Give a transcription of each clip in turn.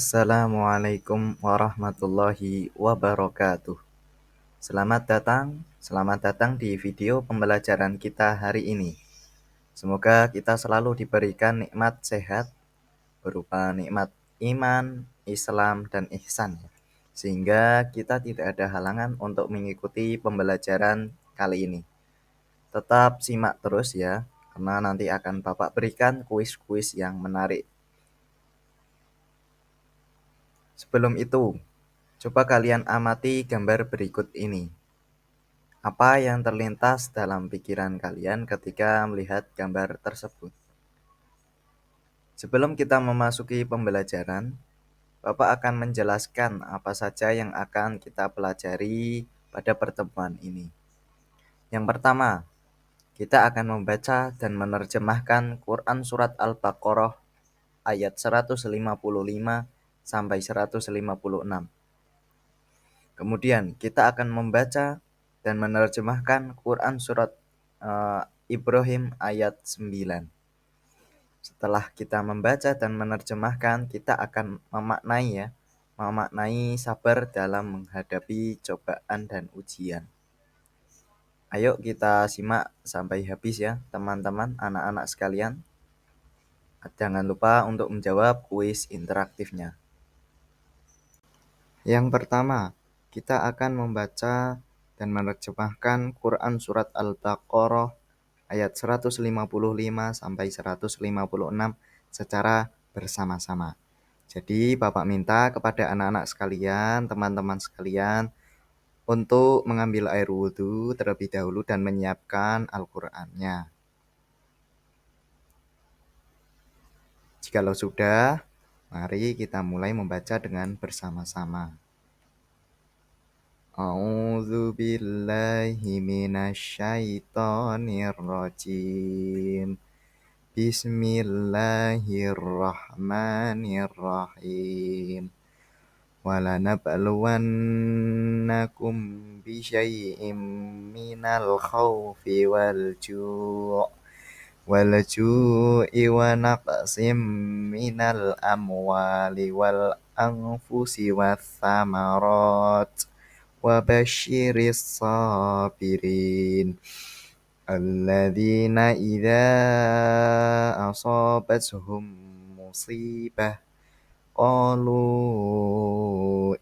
Assalamualaikum warahmatullahi wabarakatuh. Selamat datang di video pembelajaran kita hari ini. Semoga kita selalu diberikan nikmat sehat berupa nikmat iman, Islam, dan ihsan, sehingga kita tidak ada halangan untuk mengikuti pembelajaran kali ini. Tetap simak terus ya, karena nanti akan Bapak berikan kuis-kuis yang menarik. Sebelum itu, coba kalian amati gambar berikut ini. Apa yang terlintas dalam pikiran kalian ketika melihat gambar tersebut? Sebelum kita memasuki pembelajaran, Bapak akan menjelaskan apa saja yang akan kita pelajari pada pertemuan ini. Yang pertama, kita akan membaca dan menerjemahkan Quran Surat Al-Baqarah ayat 155 sampai 156. Kemudian kita akan membaca dan menerjemahkan Quran Surat Ibrahim ayat 9. Setelah kita membaca dan menerjemahkan, kita akan memaknai sabar dalam menghadapi cobaan dan ujian. Ayo kita simak sampai habis ya teman-teman, anak-anak sekalian. Jangan lupa untuk menjawab kuis interaktifnya. Yang pertama, kita akan membaca dan menerjemahkan Quran Surat Al-Baqarah ayat 155 sampai 156 secara bersama-sama. Jadi Bapak minta kepada anak-anak sekalian, teman-teman sekalian, untuk mengambil air wudhu terlebih dahulu dan menyiapkan Al-Qur'annya. Jikalau sudah, mari kita mulai membaca dengan bersama-sama. A'udzu billahi minasyaitonir rajim. Bismillahirrahmanirrahim. Walanabluwannakum bisyai'im minal khawfi wal ju'i wa naqsim minal amwali wal anfusi wath thamarat wa basyiris sabirin alladzina idza asabatuhum musibah qalu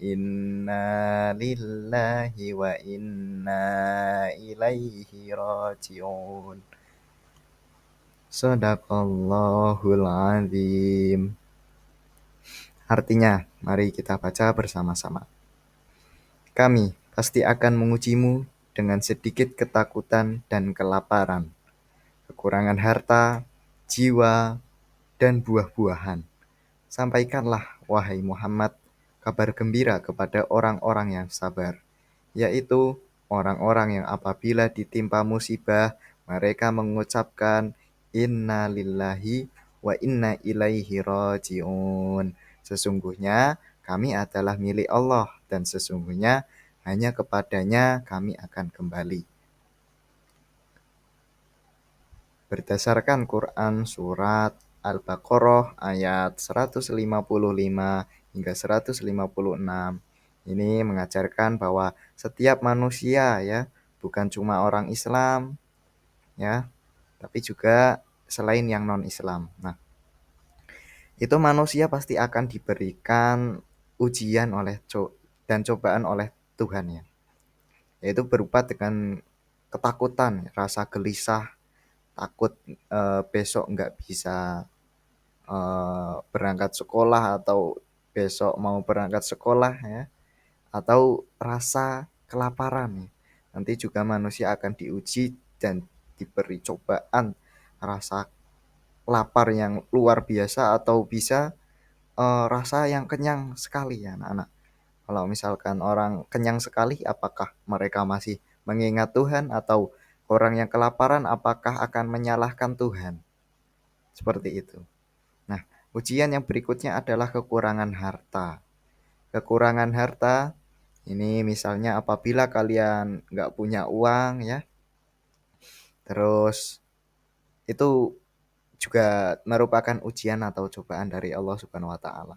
inna lillahi wa inna ilaihi raji'un. Shadaqallahul azim. Artinya, mari kita baca bersama-sama. Kami pasti akan mengujimu dengan sedikit ketakutan dan kelaparan, kekurangan harta, jiwa, dan buah-buahan. Sampaikanlah, wahai Muhammad, kabar gembira kepada orang-orang yang sabar, yaitu orang-orang yang apabila ditimpa musibah, mereka mengucapkan inna lillahi wa inna ilaihi raji'un. Sesungguhnya kami adalah milik Allah dan sesungguhnya hanya kepadanya kami akan kembali. Berdasarkan Quran Surat Al-Baqarah ayat 155 hingga 156, ini mengajarkan bahwa setiap manusia ya, bukan cuma orang Islam ya, tapi juga selain yang non-Islam. Nah, itu manusia pasti akan diberikan ujian dan cobaan oleh Tuhan ya. Yaitu berupa dengan ketakutan, rasa gelisah, takut besok nggak bisa berangkat sekolah atau besok mau berangkat sekolah ya, atau rasa kelaparan. Nanti juga manusia akan diuji dan diberi cobaan rasa lapar yang luar biasa atau bisa rasa yang kenyang sekali ya anak-anak. Kalau misalkan orang kenyang sekali, apakah mereka masih mengingat Tuhan, atau orang yang kelaparan apakah akan menyalahkan Tuhan? Seperti itu. Nah, ujian yang berikutnya adalah kekurangan harta. Kekurangan harta ini misalnya apabila kalian nggak punya uang ya, terus itu juga merupakan ujian atau cobaan dari Allah Subhanahu wa Ta'ala.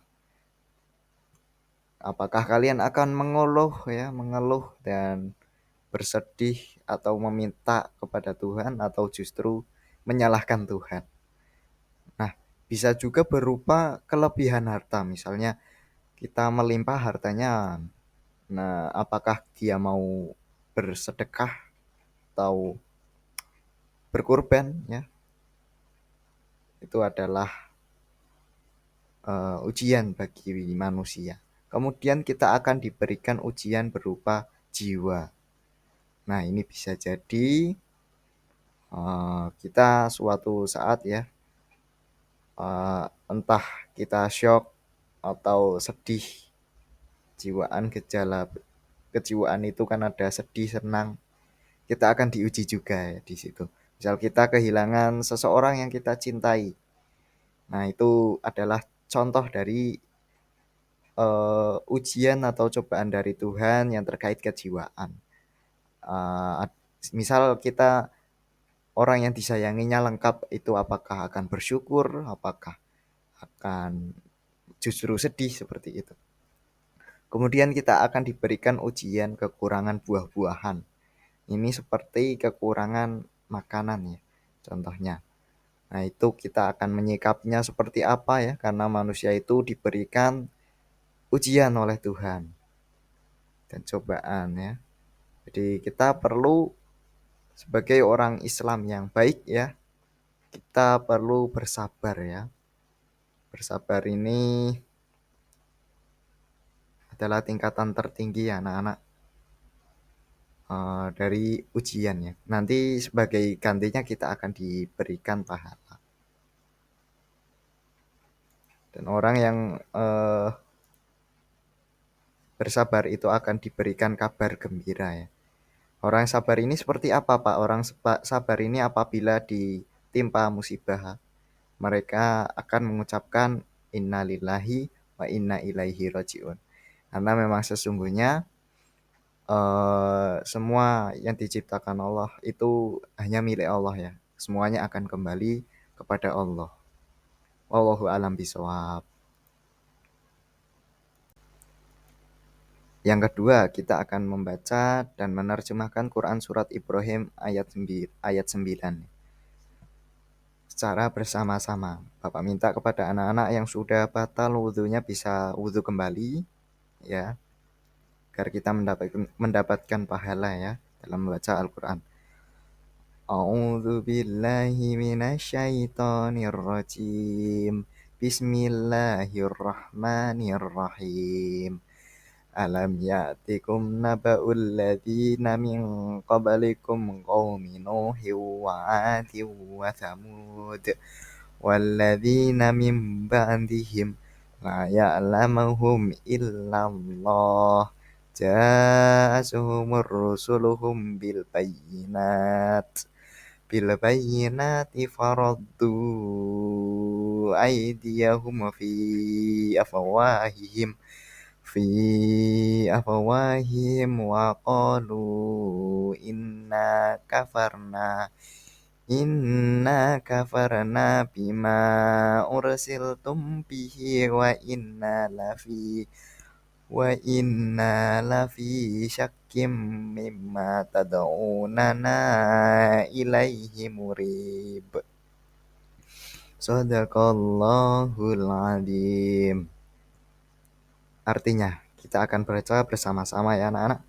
Apakah kalian akan mengeluh dan bersedih atau meminta kepada Tuhan atau justru menyalahkan Tuhan? Nah, bisa juga berupa kelebihan harta, misalnya kita melimpah hartanya. Nah, apakah dia mau bersedekah atau berkurban ya? Itu adalah ujian bagi manusia. Kemudian kita akan diberikan ujian berupa jiwa. Nah, ini bisa jadi kita suatu saat ya, entah kita syok atau sedih, jiwaan, gejala kejiwaan itu kan ada sedih, senang. Kita akan diuji juga ya di situ. Misal kita kehilangan seseorang yang kita cintai. Nah, itu adalah contoh dari ujian atau cobaan dari Tuhan yang terkait kejiwaan. Uh, Misal kita orang yang disayanginya lengkap, itu apakah akan bersyukur, apakah akan justru sedih seperti itu. Kemudian kita akan diberikan ujian kekurangan buah-buahan. Ini seperti kekurangan makanan ya, contohnya. Nah, itu kita akan menyikapnya seperti apa ya, karena manusia itu diberikan ujian oleh Tuhan dan cobaan ya. Jadi kita perlu sebagai orang Islam yang baik ya, kita perlu bersabar ya. Bersabar ini adalah tingkatan tertinggi ya anak-anak, dari ujian ya. Nanti sebagai gantinya kita akan diberikan pahala. Dan orang yang bersabar itu akan diberikan kabar gembira ya. Orang sabar ini seperti apa, Pak? Orang sabar ini apabila ditimpa musibah, mereka akan mengucapkan innalillahi wa inna ilaihi rajiun. Karena memang sesungguhnya semua yang diciptakan Allah itu hanya milik Allah ya. Semuanya akan kembali kepada Allah. Wallahu alam bisawab. Yang kedua, kita akan membaca dan menerjemahkan Quran Surat Ibrahim ayat 9 secara bersama-sama. Bapak minta kepada anak-anak yang sudah batal wudhunya bisa wudhu kembali ya, agar kita mendapatkan pahala ya dalam membaca Al-Quran. A'udzu billahi minasyaitonir rajim. Bismillahirrahmanirrahim. Alam ya'tikum naba'ul ladzina min qablikum qaumi Nuhin wa 'adin wa Thamud walladzina min ba'dihim la ya'lamuhum illallah ja'atuhumur rusuluhum bil bayyinati faraddu aydiyahum fi afwahihim wa qalu inna kafarna bima ursiltum bihi wa inna lafi syakkim mimma tad'unana ilaihi murib. Shadaqallahul adzim. Artinya, kita akan baca bersama-sama ya anak-anak.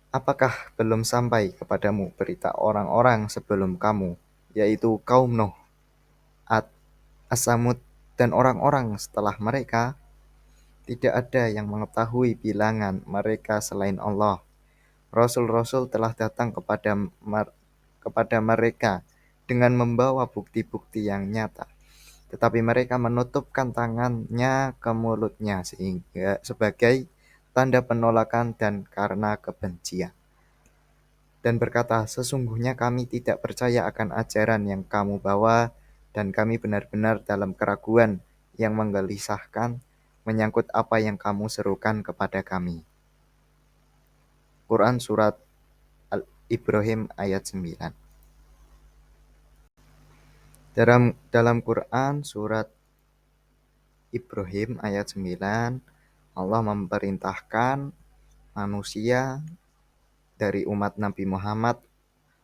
Apakah belum sampai kepadamu berita orang-orang sebelum kamu, yaitu kaum Nuh, As-Samud, dan orang-orang setelah mereka? Tidak ada yang mengetahui bilangan mereka selain Allah. Rasul-rasul telah datang kepada mereka dengan membawa bukti-bukti yang nyata. Tetapi mereka menutupkan tangannya ke mulutnya sehingga sebagai tanda penolakan dan karena kebencian. Dan berkata, sesungguhnya kami tidak percaya akan ajaran yang kamu bawa dan kami benar-benar dalam keraguan yang menggelisahkan menyangkut apa yang kamu serukan kepada kami. Quran Surat Ibrahim ayat 9. Dalam Quran Surat Ibrahim ayat 9 Allah memerintahkan manusia dari umat Nabi Muhammad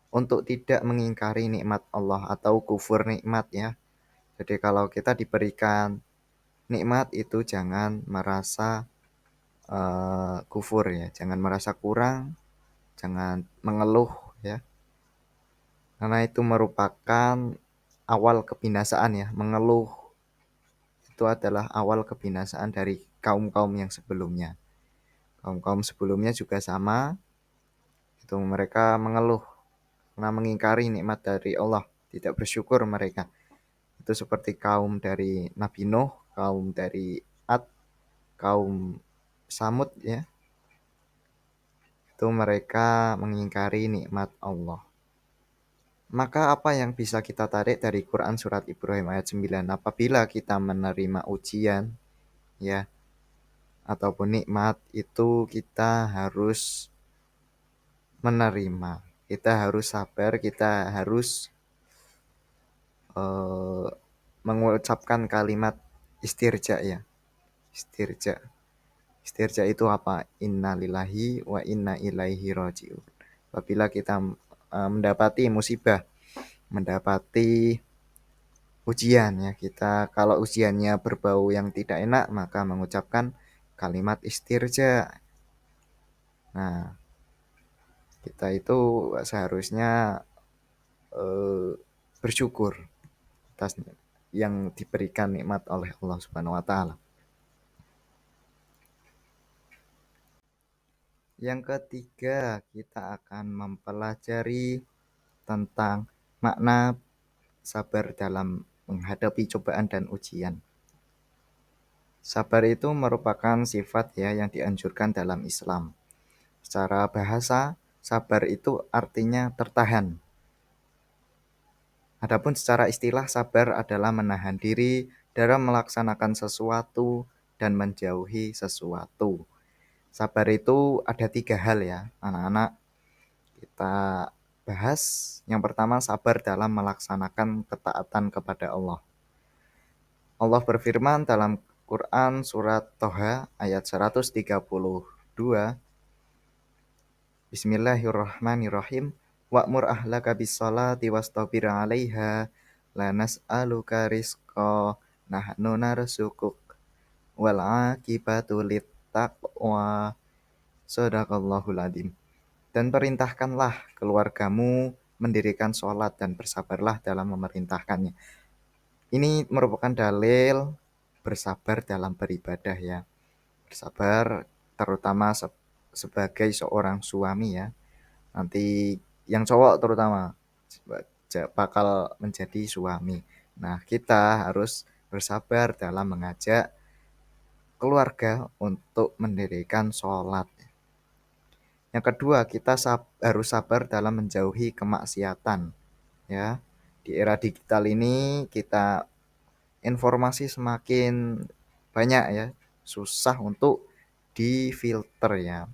untuk tidak mengingkari nikmat Allah atau kufur nikmat ya. Jadi kalau kita diberikan nikmat itu jangan merasa kufur ya, jangan merasa kurang, jangan mengeluh ya. Karena itu merupakan awal kebinasaan ya, mengeluh itu adalah awal kebinasaan dari kaum-kaum yang sebelumnya. Kaum-kaum sebelumnya juga sama, itu mereka mengeluh karena mengingkari nikmat dari Allah, tidak bersyukur mereka. Itu seperti kaum dari Nabi Nuh, kaum dari Ad, kaum Samud ya. Itu mereka mengingkari nikmat Allah. Maka apa yang bisa kita tarik dari Quran surat Ibrahim ayat 9? Apabila kita menerima ujian ya ataupun nikmat itu kita harus menerima. Kita harus sabar, kita harus eh, mengucapkan kalimat istirja ya. Istirja. Istirja itu apa? Innalillahi wa inna ilaihi rajiun. Apabila kita mendapati musibah, mendapati ujian ya, kita kalau ujiannya berbau yang tidak enak maka mengucapkan kalimat istirja. Nah, kita itu seharusnya eh, bersyukur atas yang diberikan nikmat oleh Allah Subhanahu wa taala. Yang ketiga, kita akan mempelajari tentang makna sabar dalam menghadapi cobaan dan ujian. Sabar itu merupakan sifat ya yang dianjurkan dalam Islam. Secara bahasa, sabar itu artinya tertahan. Adapun secara istilah, sabar adalah menahan diri dalam melaksanakan sesuatu dan menjauhi sesuatu. Sabar itu ada 3 hal ya, anak-anak. Kita bahas. Yang pertama, sabar dalam melaksanakan ketaatan kepada Allah. Allah berfirman dalam Quran surat Toha ayat 132. Bismillahirrahmanirrahim. Wa'mur ahlaka bis-sholati wastabir 'alaiha la nas'aluka rizqa nahnu narzuquk wal 'aqibatu lit-taqwa. Shadaqallahul adzim. Dan perintahkanlah keluargamu mendirikan sholat dan bersabarlah dalam memerintahkannya. Ini merupakan dalil bersabar dalam beribadah ya. Bersabar terutama sebagai seorang suami ya. Nanti yang cowok terutama bakal menjadi suami. Nah, kita harus bersabar dalam mengajak keluarga untuk mendirikan sholat. Yang kedua, kita harus sabar dalam menjauhi kemaksiatan. Ya, di era digital ini kita informasi semakin banyak ya, susah untuk difilter ya.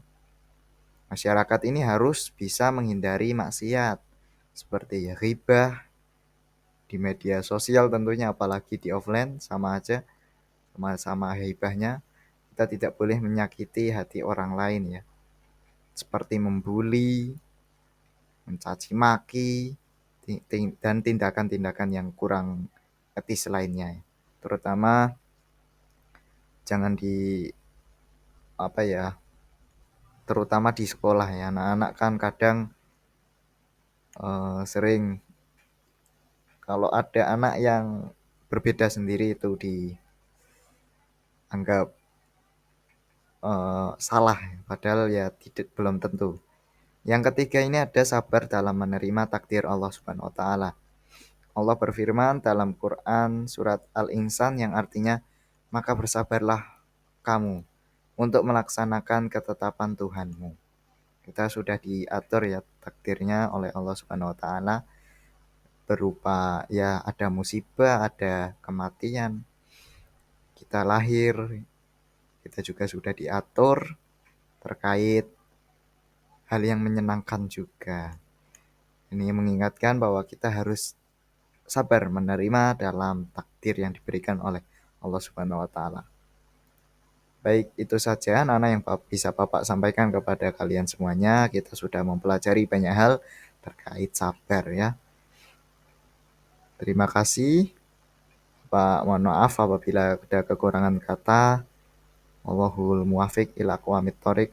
Masyarakat ini harus bisa menghindari maksiat seperti ya ghibah di media sosial tentunya, apalagi di offline sama aja, sama-sama hibahnya. Kita tidak boleh menyakiti hati orang lain ya, seperti membuli, mencaci maki, dan tindakan-tindakan yang kurang etis lainnya. Terutama jangan di apa ya, terutama di sekolah ya. Anak-anak kan kadang sering kalau ada anak yang berbeda sendiri itu dianggap salah, padahal ya tidak, belum tentu. Yang ketiga ini ada sabar dalam menerima takdir Allah Subhanahu wa taala. Allah berfirman dalam Quran surat Al-Insan yang artinya, maka bersabarlah kamu untuk melaksanakan ketetapan Tuhanmu. Kita sudah diatur ya takdirnya oleh Allah Subhanahu wa taala, berupa ya ada musibah, ada kematian, kita lahir, kita juga sudah diatur terkait hal yang menyenangkan juga. Ini mengingatkan bahwa kita harus sabar menerima dalam takdir yang diberikan oleh Allah Subhanahu wa taala. Baik, itu saja Nana yang bisa Bapak sampaikan kepada kalian semuanya. Kita sudah mempelajari banyak hal terkait sabar ya. Terima kasih. Pak, mohon maaf apabila ada kekurangan kata. Wallahul muwafiq ila aqwamit thoriq.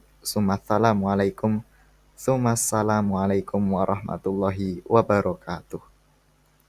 Sumassalamualaikum warahmatullahi wabarakatuh.